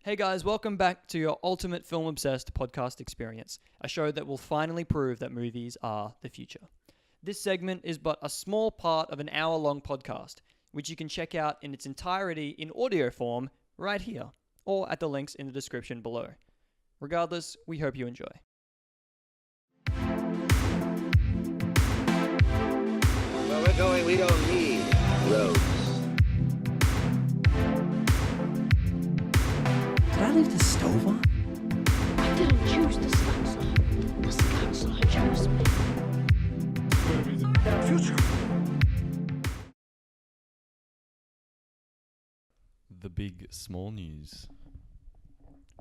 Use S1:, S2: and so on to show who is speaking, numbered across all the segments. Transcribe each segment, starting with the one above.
S1: Hey guys, welcome back to your ultimate film-obsessed podcast experience, a show that will finally prove that movies are the future. This segment is but a small part of an hour-long podcast, which you can check out in its entirety in audio form right here, or at the links in the description below. Regardless, we hope you enjoy.
S2: Where we're going, we don't need roads.
S3: Did I leave the stove on?
S4: I didn't choose the Chancellor. The Chancellor chose me.
S3: The future.
S5: The big small news.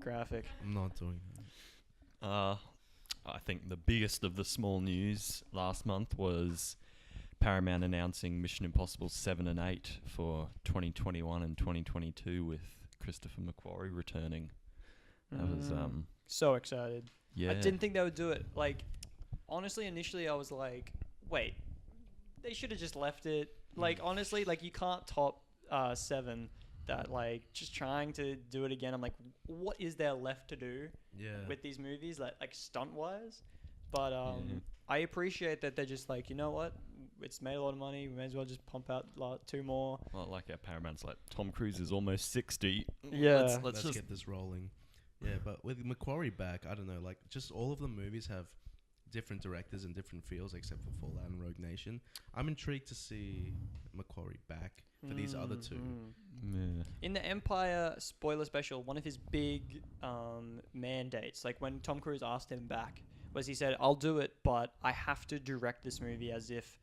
S1: Graphic.
S6: I'm not doing that.
S5: I think the biggest of the small news last month was Paramount announcing Mission Impossible 7 and 8 for 2021 and 2022 with Christopher McQuarrie returning. That was
S1: So excited.
S5: yeah.
S1: I didn't think they would do it. Like, honestly, initially I was like, wait, they should have just left it. Like, honestly, like, you can't top 7 that, like, just trying to do it again. I'm like, what is there left to do with these movies, like stunt-wise? But I appreciate that they're just like, you know what? It's made a lot of money. We may as well just pump out 2 more.
S5: Well, like our Paramount's like Tom Cruise is almost 60.
S1: Yeah.
S5: Let's just
S6: get this rolling. Yeah, but with McQuarrie back, I don't know, like just all of the movies have different directors and different feels, except for Fallout and Rogue Nation. I'm intrigued to see McQuarrie back for these other two.
S5: Yeah.
S1: In the Empire spoiler special, one of his big mandates, like when Tom Cruise asked him back, was he said, I'll do it, but I have to direct this movie as if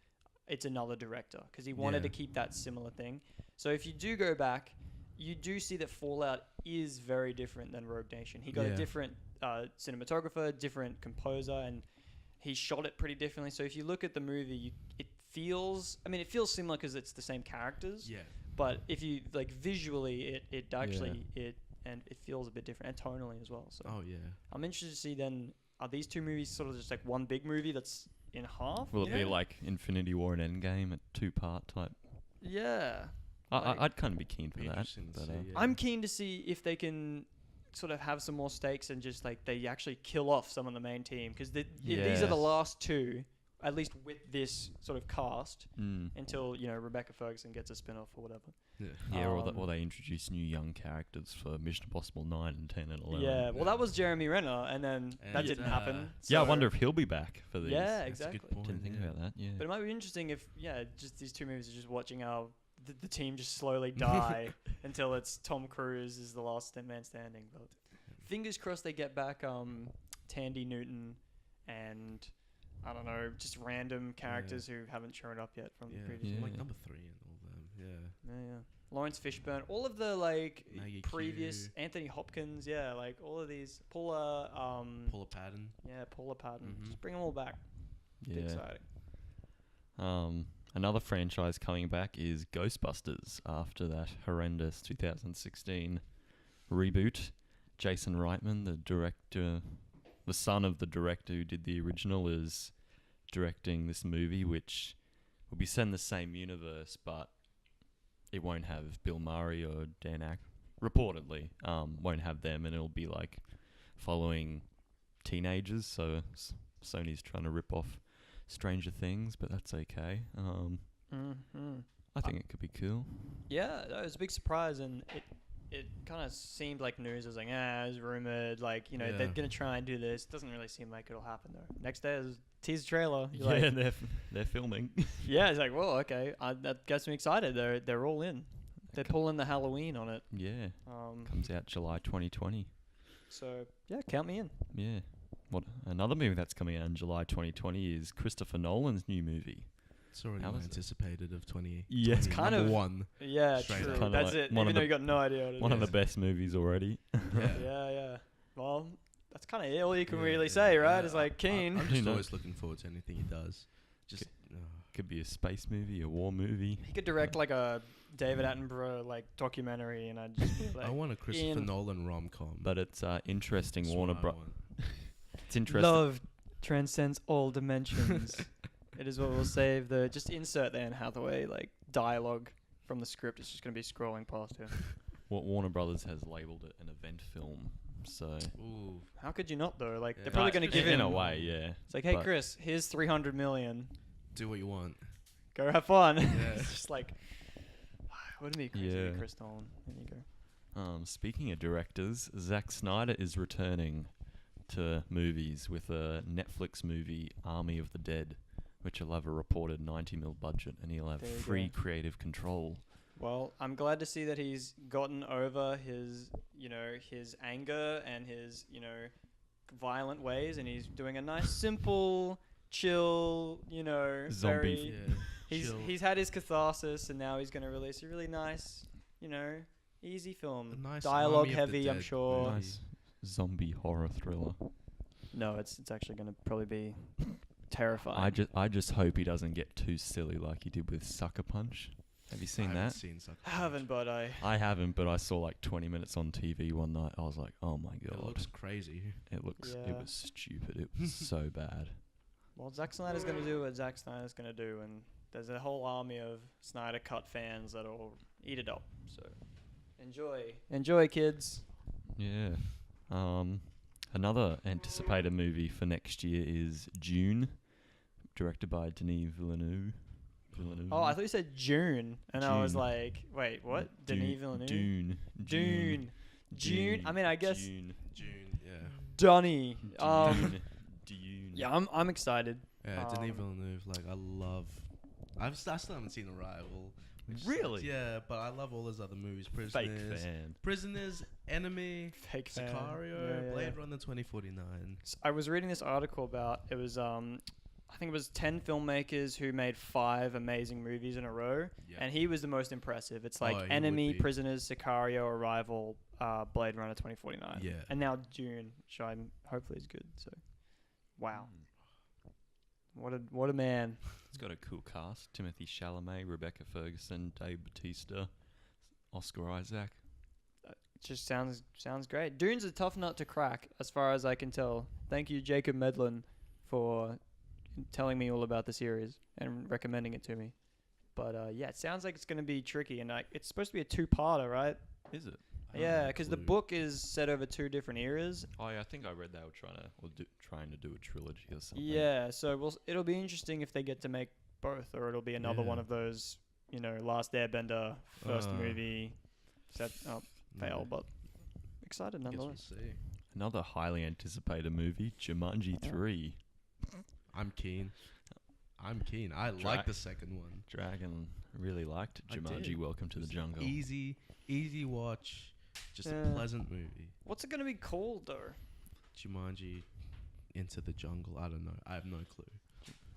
S1: it's another director, because he wanted to keep that similar thing. So if you do go back, you do see that Fallout is very different than Rogue Nation. He got a different cinematographer, different composer, and he shot it pretty differently. So if you look at the movie, it feels similar because it's the same characters.
S6: Yeah.
S1: But if you like visually, it actually it feels a bit different, and tonally as well. So I'm interested to see then, are these two movies sort of just like one big movie that's in half?
S5: Will it be like Infinity War and Endgame, a 2-part type?
S1: Yeah.
S5: I'd kind of be keen for that. But,
S1: I'm keen to see if they can sort of have some more stakes and just like they actually kill off some of the main team, because these are the last two, at least with this sort of cast, until Rebecca Ferguson gets a spin-off or whatever.
S5: Or they introduce new young characters for Mission Impossible 9 and 10 and 11.
S1: Yeah, well, that was Jeremy Renner, and then that didn't happen.
S5: Yeah, I wonder if he'll be back for these.
S1: Yeah, exactly.
S5: Didn't think about that. Yeah,
S1: but it might be interesting if just these two movies are just watching how the team just slowly die until it's Tom Cruise is the last man standing. But fingers crossed they get back Tandy Newton and I don't know, just random characters who haven't shown up yet from the previous movie.
S6: Like number 3 and all them.
S1: Yeah. Lawrence Fishburne, all of the like
S6: Maggie
S1: previous
S6: Q.
S1: Anthony Hopkins, like all of these Paula
S6: Patton.
S1: Yeah, Paula Patton. Just bring them all back. Be exciting.
S5: Another franchise coming back is Ghostbusters after that horrendous 2016 reboot. Jason Reitman, the director, the son of the director who did the original, is directing this movie, which will be set in the same universe, but it won't have Bill Murray or Dan Aykroyd. Reportedly, won't have them, and it'll be like following teenagers. So Sony's trying to rip off Stranger Things, but that's okay. I think it could be cool.
S1: Yeah, it was a big surprise, and it kind of seemed like news. I was like, it was rumored, like, they're going to try and do this. Doesn't really seem like it'll happen, though. Next day, there's a teaser trailer. You're like,
S5: they're filming.
S1: Yeah, it's like, well, okay. That gets me excited. They're all in. They're pulling the Halloween on it.
S5: Yeah. Comes out July 2020.
S1: So, yeah, count me in.
S5: Yeah. What another movie that's coming out in July 2020 is Christopher Nolan's new movie.
S6: It's already anticipated of 20.
S5: Yeah,
S1: it's kind of
S6: one.
S1: Yeah,
S6: Straight
S1: true.
S6: up.
S1: That's it. Even though you got no idea what it is.
S5: One of the best movies already.
S1: Yeah. Well, that's kind of all you can really say, right? It's like keen.
S6: I'm just always looking forward to anything he does. Just
S5: could be a space movie, a war movie.
S1: He could direct like a David Attenborough like documentary, and I'd just be like,
S6: I want a Christopher Nolan rom-com.
S5: But it's interesting.
S6: That's
S5: Warner
S6: what I
S5: Bros.
S6: want.
S5: It's interesting.
S1: Love transcends all dimensions. It is what we'll save. Just insert the Anne Hathaway like dialogue from the script. It's just going to be scrolling past her.
S5: Warner Brothers has labelled it an event film, so
S6: Ooh.
S1: How could you not though? Like
S6: Yeah.
S1: they're probably
S6: Like,
S1: going to give
S5: in
S1: him.
S5: a way, yeah.
S1: It's like, hey
S5: but-
S1: Chris, here's 300 million.
S6: Do what you want.
S1: Go have fun.
S6: Yeah.
S1: It's just like, wouldn't it be crazy to
S5: Yeah.
S1: be Chris Nolan? There you go.
S5: Speaking of directors, Zack Snyder is returning to movies with a Netflix movie, Army of the Dead, which will have a reported 90 mil budget, and he'll have
S1: There you
S5: free
S1: go.
S5: creative control.
S1: Well, I'm glad to see that he's gotten over his, his anger and his, violent ways, and he's doing a nice, simple, chill,
S5: Zombie
S1: very.
S6: Yeah.
S1: He's had his catharsis, and now he's going to release a really nice, easy film.
S6: A nice
S1: Dialogue
S6: Army of the
S1: heavy, I'm
S6: Dead
S1: sure.
S6: movie.
S5: Nice zombie horror thriller.
S1: No, it's actually going to probably be terrifying.
S5: I just hope he doesn't get too silly like he did with Sucker Punch. Have you seen
S6: I haven't
S5: that?
S6: seen Sucker
S1: I haven't, but I.
S5: I haven't, but I saw like 20 minutes on TV one night. I was like, oh my god.
S6: It looks crazy.
S5: It
S1: Yeah.
S5: was stupid. It was so bad.
S1: Well, Zack Snyder's going to do what Zack Snyder's going to do, and there's a whole army of Snyder Cut fans that'll eat it up. So, enjoy, kids.
S5: Yeah. Another anticipated movie for next year is June, directed by Denis Villeneuve.
S1: Oh, I thought you said June, and I was
S5: June.
S1: like, wait, what? Denis Villeneuve?
S5: Dune.
S1: June. I mean, I guess
S5: June.
S6: June. Yeah.
S1: Donnie.
S5: Dune.
S1: Yeah, I'm excited.
S6: Yeah. Denis
S1: Um,
S6: Villeneuve. Like I love. I still haven't seen Arrival. which sucks.
S5: Really?
S6: Yeah, but I love all his other movies.
S5: Fake
S6: Prisoners.
S5: fan.
S6: Prisoners. Enemy.
S1: Fake fan.
S6: Sicario.
S1: Yeah.
S6: Blade Runner 2049.
S1: I was reading this article about it was I think it was 10 filmmakers who made 5 amazing movies in a row,
S6: Yeah.
S1: and he was the most impressive. It's like
S6: Oh, he would
S1: Enemy,
S6: be.
S1: Prisoners, Sicario, Arrival, Blade Runner 2049,
S6: Yeah.
S1: and now Dune, which I'm hopefully is good. So, wow, what a man!
S5: It's got a cool cast: Timothy Chalamet, Rebecca Ferguson, Dave Bautista, Oscar Isaac.
S1: It just sounds great. Dune's a tough nut to crack, as far as I can tell. Thank you, Jacob Medlin, for telling me all about the series and recommending it to me. But yeah, it sounds like it's going to be tricky, and it's supposed to be a 2-parter, right?
S5: Is it?
S6: I don't
S1: Yeah,
S6: have a
S1: because the
S6: clue.
S1: book is set over 2 different eras.
S5: Oh, yeah, I think I read they were trying to do a trilogy or something.
S1: Yeah, so it'll be interesting if they get to make both, or it'll be another one
S6: Yeah.
S1: of those, Last Airbender first
S6: Uh,
S1: movie set up fail,
S6: No.
S1: but excited
S6: Guess we'll
S1: nonetheless.
S6: see.
S5: Another highly anticipated movie, Jumanji 3.
S6: I'm keen. I
S5: Dra-
S6: like the second one.
S5: Dragon really liked
S6: I
S5: Jumanji
S6: did.
S5: Welcome to the
S6: It's
S5: Jungle.
S6: Easy watch. Just
S1: Yeah.
S6: a pleasant movie.
S1: What's it gonna be called though?
S6: Jumanji Into the Jungle. I don't know. I have no clue.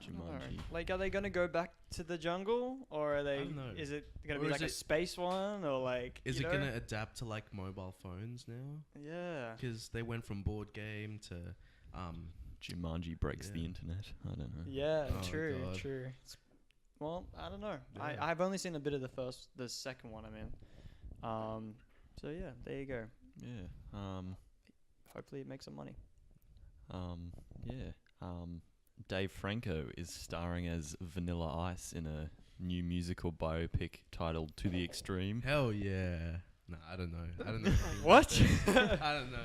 S1: I don't know.
S5: Jumanji.
S1: Like, are they gonna go back to the jungle, or are they?
S6: don't know.
S1: Is it gonna
S6: Or
S1: be
S6: is
S1: like a
S6: it-
S1: space one, or like?
S6: Is
S1: you
S6: it
S1: know?
S6: gonna adapt to like mobile phones now?
S1: Yeah.
S6: Because they went from board game to
S5: Jumanji breaks the
S6: Yeah.
S5: internet. I don't know.
S1: Yeah.
S6: Oh,
S1: true.
S6: God.
S1: True. Well, I don't know.
S6: Yeah.
S1: I've only seen a bit of the second one. I mean, so yeah, there you go.
S5: Yeah.
S1: Hopefully, it makes some money.
S5: Yeah. Dave Franco is starring as Vanilla Ice in a new musical biopic titled To the Extreme.
S6: hell yeah. No, I don't know. I don't know. anything
S1: What?
S6: about this. I don't know.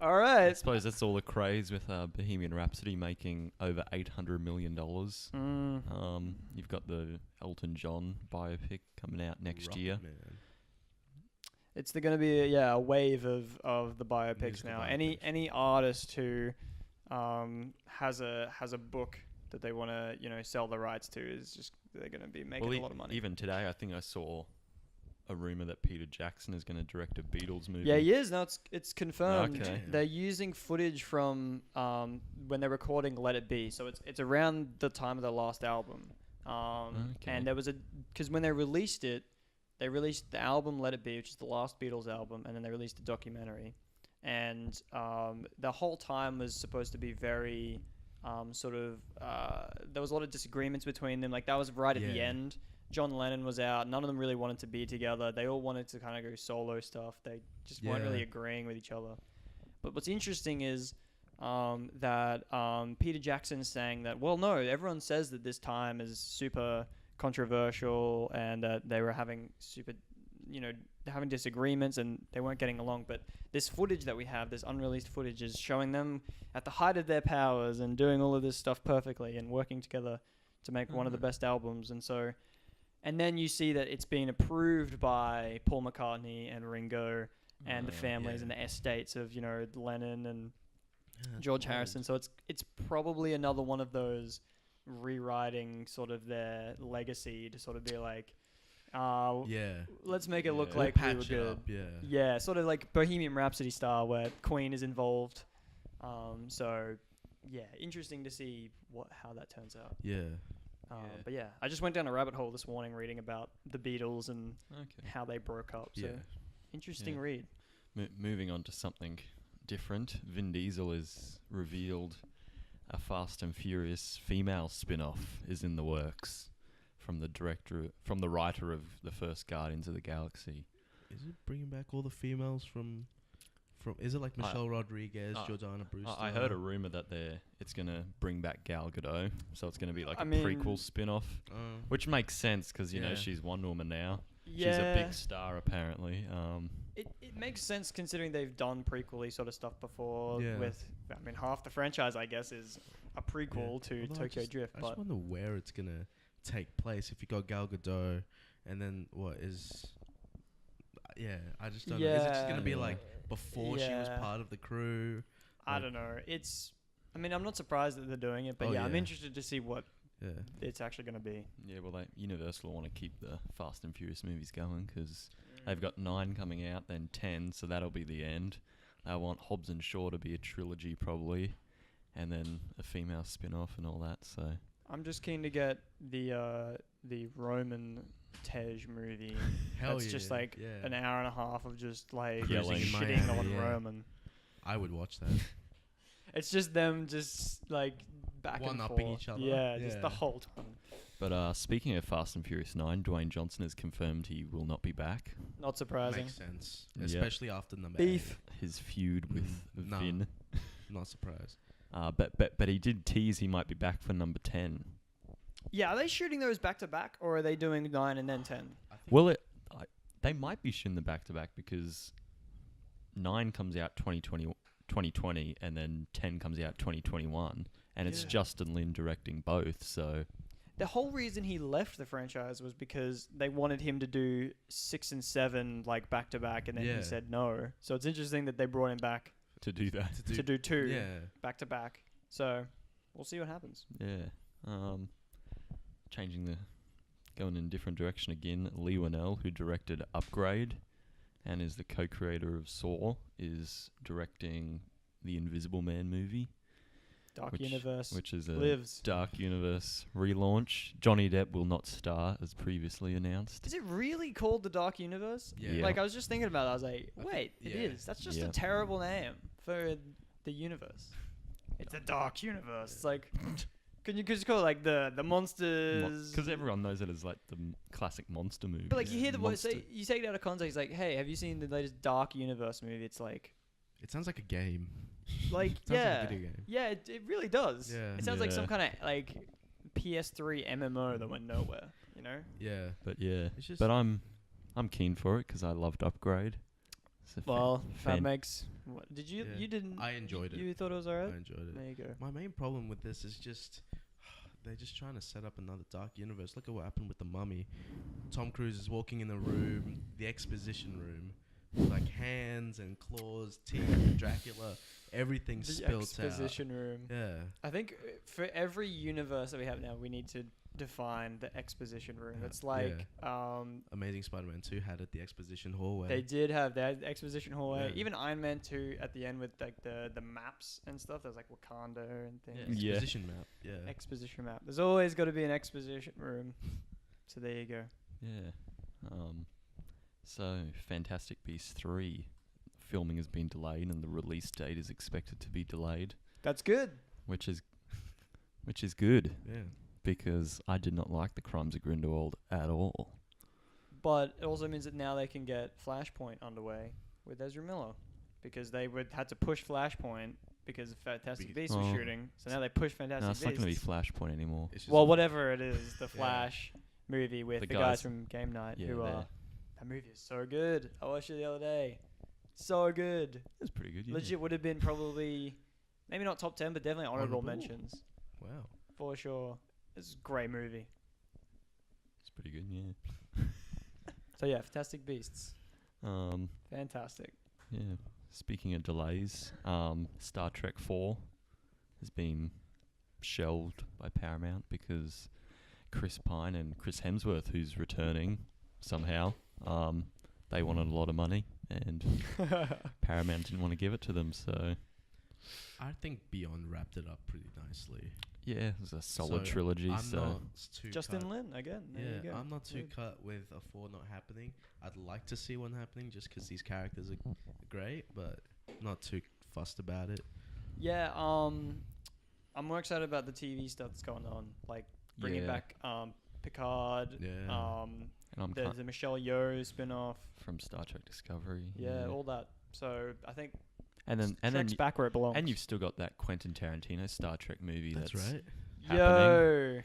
S1: All
S5: I
S1: right.
S5: suppose that's all the craze with Bohemian Rhapsody making over $800 million. You've got the Elton John biopic coming out next
S6: Rocket
S5: year.
S6: Man.
S1: It's going to be a wave of the biopics
S6: Musical
S1: now.
S6: biopics.
S1: Any artist who has a book that they want to sell the rights to is just they're going to be making a lot of money.
S5: Even today, I think I saw a rumor that Peter Jackson is going to direct a Beatles movie.
S1: Yeah, he is. No, it's confirmed.
S5: Okay.
S1: They're using footage from when they're recording Let It Be. So it's around the time of their last album.
S5: Okay.
S1: And there was because when they released it, they released the album Let It Be, which is the last Beatles album, and then they released a documentary. And the whole time was supposed to be very there was a lot of disagreements between them. Like that was right at the
S6: Yeah.
S1: end. John Lennon was out. None of them really wanted to be together. They all wanted to kind of go solo stuff. They just weren't really
S6: Yeah.
S1: agreeing with each other. But what's interesting is that Peter Jackson's saying that, well, no, everyone says that this time is super controversial and that they were having super, having disagreements and they weren't getting along. But this footage that we have, this unreleased footage, is showing them at the height of their powers and doing all of this stuff perfectly and working together to make one of the best albums. And so, and then you see that it's been approved by Paul McCartney and Ringo and the families and the estates of, you know, Lennon and George Harrison. So it's probably another one of those rewriting sort of their legacy to sort of be like, let's make it look like we were good. Yeah, sort of like Bohemian Rhapsody style where Queen is involved. So yeah, interesting to see how that turns out. But yeah, I just went down a rabbit hole this morning reading about the Beatles and how they broke up. So interesting read.
S5: Moving on to something different, Vin Diesel has revealed a Fast and Furious female spin-off is in the works from the writer of the first Guardians of the Galaxy.
S6: Is it bringing back all the females from? Is it like Michelle Rodriguez, Jordana Brewster?
S5: I heard a rumor that it's gonna bring back Gal Gadot, so it's gonna be like a prequel spin-off, which makes sense because you know she's Wonder Woman now. She's a big star apparently.
S1: It makes sense considering they've done prequel-y sort of stuff before. With half the franchise I guess is a prequel to Tokyo Drift.
S6: I just wonder where it's gonna take place. If you got Gal Gadot, and then what is? I just don't know. Is it just gonna be like before she was part of the crew?
S1: I don't know. I'm not surprised that they're doing it, but I'm interested to see what it's actually going to be.
S5: Yeah, well, Universal want to keep the Fast and Furious movies going because they've got 9 coming out, then 10, so that'll be the end. They want Hobbs and Shaw to be a trilogy probably, and then a female spin-off and all that. So I'm
S1: just keen to get the Roman Tej movie. That's just like an hour and a half of just like shitting on Roman.
S6: I would watch that.
S1: It's just them just like back and forth.
S6: One-upping each other.
S1: Yeah, just the whole time.
S5: But speaking of Fast and Furious 9, Dwayne Johnson has confirmed he will not be back.
S1: Not surprising.
S6: Makes sense. Especially after number
S1: Beef.
S6: 8.
S5: His feud with Vin.
S6: Not surprised.
S5: But he did tease he might be back for number 10.
S1: Yeah, are they shooting those back to back, or are they doing 9 and then 10?
S5: Well, they might be shooting them back to back because 9 comes out 2020, and then 10 comes out 2021, and it's Justin Lin directing both. So
S1: the whole reason he left the franchise was because they wanted him to do 6 and 7 like back to back, and then he said no. So it's interesting that they brought him back
S5: to do that,
S1: to do 2 back to back. So we'll see what happens.
S5: Going in a different direction again, Lee Winnell, who directed Upgrade and is the co-creator of Saw, is directing the Invisible Man movie. Which is a Dark Universe relaunch. Johnny Depp will not star, as previously announced.
S1: Is it really called the Dark Universe?
S5: Yeah.
S1: Like, I was just thinking about it. I was like, wait, it is. That's just a terrible name for the universe. It's the Dark Universe. It's like... Could you just call it like the monsters?
S5: Because everyone knows it as like the classic monster movie.
S1: But like you hear the voice, you take it out of context. Like, hey, have you seen the latest Dark Universe movie? It's like,
S6: it sounds like a game.
S1: Like
S6: it sounds like a video game.
S1: Yeah, it really does.
S6: Yeah.
S1: It sounds like some kind of like PS3 MMO that went nowhere. You know?
S6: Yeah.
S5: But I'm keen for it because I loved Upgrade.
S1: That makes. What, did you?
S6: Yeah.
S1: You didn't.
S6: I enjoyed it.
S1: You thought it was alright?
S6: I enjoyed it.
S1: There you go.
S6: My main problem with this is just they're just trying to set up another Dark Universe. Look at what happened with The Mummy. Tom Cruise is walking in the room, the exposition room, with like hands and claws, teeth, Dracula, everything spilled out.
S1: The exposition room.
S6: Yeah.
S1: I think for every universe that we have now, we need to define the exposition room. It's like
S6: Amazing Spider-Man 2 had it, the exposition hallway.
S1: They did have that exposition hallway.
S6: Yeah.
S1: Even Iron Man 2 at the end with like the maps and stuff. There's like Wakanda and things.
S6: Exposition map. Yeah.
S1: Exposition map. There's always got to be an exposition room. So there you go.
S5: Yeah. So Fantastic Beasts 3 filming has been delayed and the release date is expected to be delayed.
S1: That's good.
S5: Which is good.
S6: Yeah.
S1: because
S5: I did not like the Crimes of Grindelwald at all.
S1: But it also means that now they can get Flashpoint underway with Ezra Miller, because they had to push Flashpoint because Fantastic Beasts was shooting. So now they push Fantastic Beasts.
S5: No, it's not going to be Flashpoint anymore.
S1: Well, whatever it is, the Flash movie with the guys from Game Night who are That movie is so good. I watched it the other day. So good.
S5: It's pretty good. Yeah.
S1: Legit would have been probably, maybe not top 10, but definitely honorable
S6: Honorable?
S1: mentions.
S6: Wow.
S1: For sure. It's a great movie.
S5: It's pretty good. Yeah.
S1: So yeah, Fantastic Beasts.
S5: Um.
S1: Fantastic.
S5: Yeah. Speaking of delays, Star Trek 4 has been shelved by Paramount because Chris Pine and Chris Hemsworth, who's returning somehow, they wanted a lot of money and Paramount didn't want to give it to them. So
S6: I think Beyond wrapped it up pretty nicely.
S5: yeah, it was a solid
S6: So
S5: trilogy.
S6: I'm
S5: So
S6: not too
S1: Justin
S6: cut.
S1: Lin again. There you
S6: Yeah,
S1: go.
S6: I'm not too
S1: Good.
S6: cut with a 4 not happening. I'd like to see one happening just because these characters are great, but not too fussed about it.
S1: Yeah, I'm more excited about the TV stuff that's going on, like bringing
S5: Yeah.
S1: back Picard,
S6: Yeah.
S5: and I'm
S1: the Michelle Yeoh spin-off,
S5: from Star Trek Discovery.
S1: yeah, all that. So I think
S5: and then
S1: Trek's back where it belongs.
S5: and you've still got that Quentin Tarantino Star Trek movie.
S6: That's right.
S5: happening.
S1: Yo,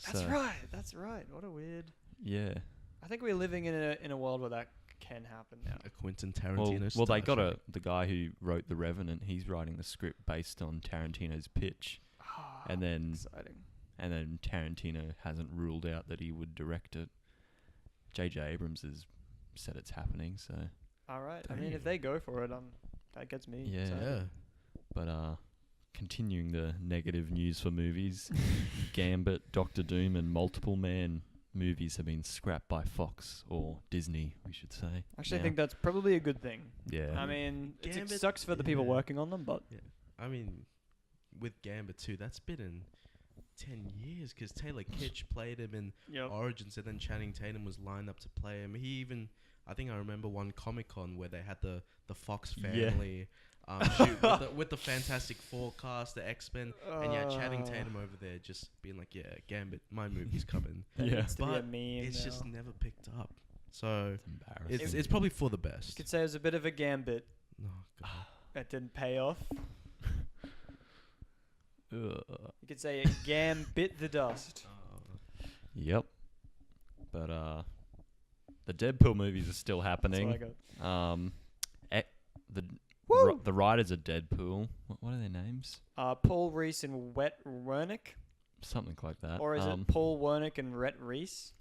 S1: that's
S5: So,
S1: right. That's right. What a weird.
S5: Yeah.
S1: I think we're living in a world where that can happen now.
S6: A Quentin
S5: Well,
S6: Tarantino.
S5: well, they
S6: Star
S5: got
S6: Trek.
S5: the guy who wrote The Revenant. He's writing the script based on Tarantino's pitch, and then
S1: Exciting.
S5: Tarantino hasn't ruled out that he would direct it. J.J. Abrams has said it's happening. So
S1: All right. I mean, if
S6: Damn.
S1: they go for it, that gets me.
S5: Yeah.
S1: excited.
S6: Yeah.
S5: but continuing the negative news for movies, Gambit, Doctor Doom, and Multiple Man movies have been scrapped by Fox or Disney, we should say.
S1: Actually, I
S5: now.
S1: think that's probably a good thing.
S5: Yeah.
S1: I mean, it
S6: Gambit-
S1: sucks for the people
S6: yeah.
S1: working on them, but
S6: I mean, with Gambit too, that's been in 10 years because Taylor Kitsch played him in
S1: Yep.
S6: Origins, and then Channing Tatum was lined up to play him. He even, I think I remember one Comic Con where they had the Fox
S5: Yeah.
S6: family shoot with the Fantastic Four cast, the X-Men, and yeah, Channing Tatum over there just being like, yeah, Gambit, my movie's coming.
S1: That
S5: Yeah.
S1: needs to be a
S6: But
S1: meme
S6: It's just
S1: now.
S6: never picked up. So
S5: It's embarrassing.
S6: it's probably for the
S1: You
S6: best.
S1: could say it was a bit of a gambit
S6: Oh, God.
S1: that didn't pay off.
S5: Ugh.
S1: You could say it gambit the dust.
S5: Yep. But the Deadpool movies are still
S1: That's
S5: happening.
S1: all I got.
S5: The writers of Deadpool. What are their names?
S1: Paul Reese and Rhett Wernick,
S5: Something like that.
S1: or is it Paul Wernick and Rhett Reese?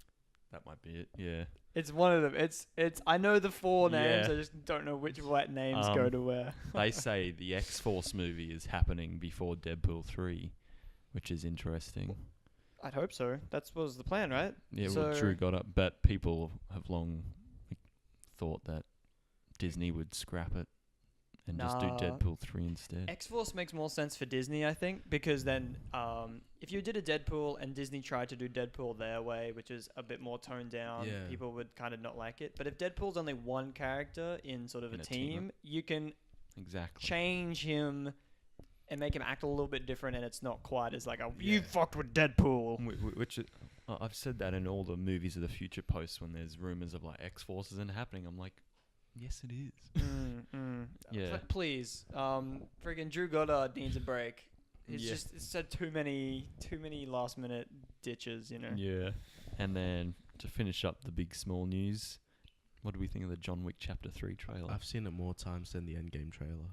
S5: That might be it. Yeah.
S1: It's one of them. It's. I know the four names.
S5: Yeah.
S1: I just don't know which what names go to where.
S5: They say the X-Force movie is happening before Deadpool 3, which is interesting.
S1: I'd hope so. That was the plan, right?
S5: Yeah,
S1: So-
S5: well, Drew got it, but people have long thought that Disney would scrap it and just do
S1: Nah.
S5: Deadpool 3 instead.
S1: X-Force makes more sense for Disney, I think, because then if you did a Deadpool and Disney tried to do Deadpool their way, which is a bit more toned down,
S6: Yeah.
S1: people would kind of not like it. But if Deadpool's only one character in sort of
S5: In
S1: a
S5: a team.
S1: team, you can
S5: Exactly.
S1: change him and make him act a little bit different, and it's not quite as like, you
S6: Yeah.
S1: fucked with Deadpool.
S5: Which I've said that in all the movies of the future posts when there's rumors of like X-Force isn't happening. I'm like, yes, it is. Yeah.
S1: Please, friggin' Drew Goddard needs a break. It's had too many last minute ditches, you know.
S5: Yeah. And then to finish up the big small news, what do we think of the John Wick Chapter 3 trailer?
S6: I've seen it more times than the Endgame trailer.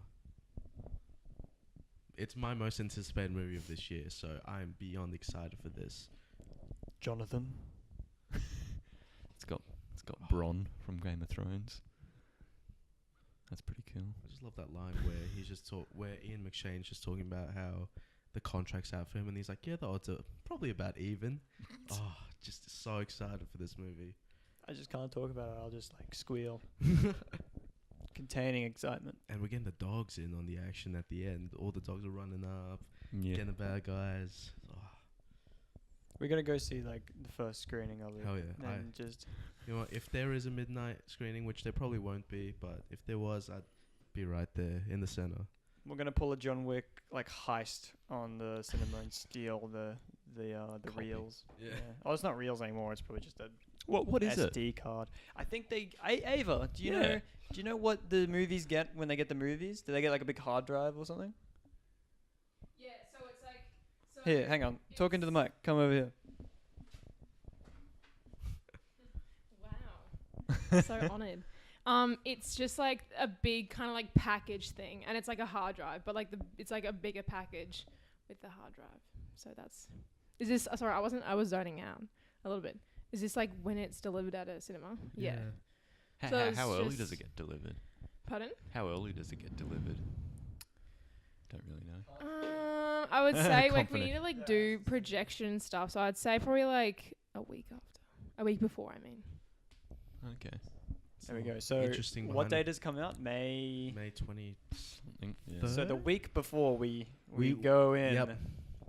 S6: It's my most anticipated movie of this year, so I'm beyond excited for this.
S1: Jonathan.
S5: It's got Bronn from Game of Thrones. That's pretty cool.
S6: I just love that line where he's just where Ian McShane's just talking about how the contract's out for him, and he's like, "Yeah, the odds are probably about even." Oh, just so excited for this movie.
S1: I just can't talk about it. I'll just like squeal. Containing excitement.
S6: And we're getting the dogs in on the action at the end. All the dogs are running up,
S5: Yeah.
S6: getting the bad guys. Oh,
S1: We're gonna go see like the first screening of it.
S6: hell yeah!
S1: And just
S6: You know what, if there is a midnight screening, which there probably won't be, but if there was, I'd be right there in the center.
S1: we're gonna pull a John Wick like heist on the cinema and steal the
S6: Copy.
S1: reels.
S6: Yeah.
S1: Oh, it's not reels anymore. It's probably just a
S5: What is it?
S1: SD card. I think they. Ava, do you
S5: Yeah.
S1: know? Do you know what the movies get when they get the movies? Do they get like a big hard drive or something?
S7: Yeah, so it's like. So
S1: Here, hang on. Talking to the mic. Come over here.
S7: Wow. So honoured. It's just like a big kind of like package thing, and it's like a hard drive, but like it's like a bigger package with the hard drive. So that's. Is this? Sorry, I was zoning out a little bit. Is this like when it's delivered at a cinema? Yeah. So it's
S5: How early
S7: just-
S5: does it get delivered?
S7: Pardon?
S5: How early does it get delivered? Don't really know.
S7: I would say like we
S5: Confident.
S7: need to like do projection stuff. So I'd say probably like a week before. I mean.
S5: Okay.
S1: There we go. So
S6: Interesting
S1: what
S6: behind
S1: day
S6: it.
S1: does it come out? May.
S6: May 20.
S5: Something. Yeah.
S6: Third?
S1: So the week before we
S6: We-
S1: go in.
S6: Yep.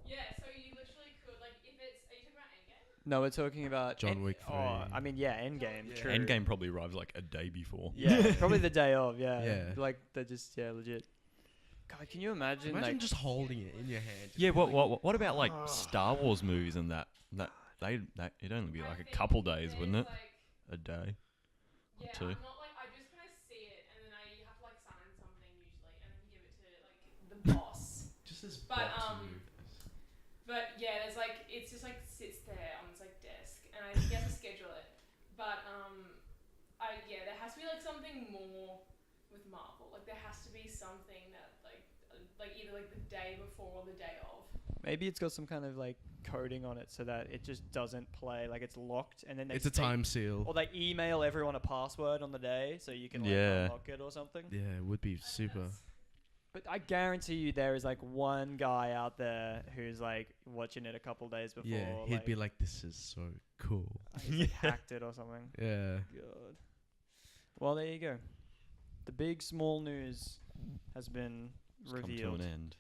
S7: Yeah, so you literally could like if it's. Are you talking about Endgame?
S1: No, we're talking about
S6: John Wick 3.
S1: Oh, I mean, yeah, Endgame.
S6: Yeah.
S1: True.
S5: Endgame probably arrives like a day before.
S1: Yeah, probably the day of. Yeah.
S6: Yeah.
S1: Like they're just legit. God, can you imagine?
S6: Imagine
S1: like,
S6: just holding it in your hand. just
S5: Yeah.
S6: being like,
S5: What about like Star Wars movies and that it'd only be like a couple days, wouldn't it? A day.
S7: Yeah,
S5: two.
S7: I'm not like I just kind of see it and then I have to like sign something usually and then give it to like the boss.
S6: Just this
S7: But,
S6: box of movies.
S7: But yeah, there's like it's just like sits there on this like desk and I think you have to schedule it. But there has to be like something more with Marvel. Like there has to be something that like either like the day before or the day of.
S1: maybe it's got some kind of like coding on it so that it just doesn't play. Like it's locked, and then
S6: It's a time seal.
S1: Or they email everyone a password on the day so you can like
S5: Yeah.
S1: unlock it or something.
S6: Yeah, it would be super.
S1: But I guarantee you there is like one guy out there who's like watching it a couple days before.
S6: Yeah, he'd be like, "This is so cool."
S1: he's like hacked it or something.
S6: Yeah.
S1: God. Well, there you go. The big small news has been
S5: It's come to
S1: revealed.
S5: an end.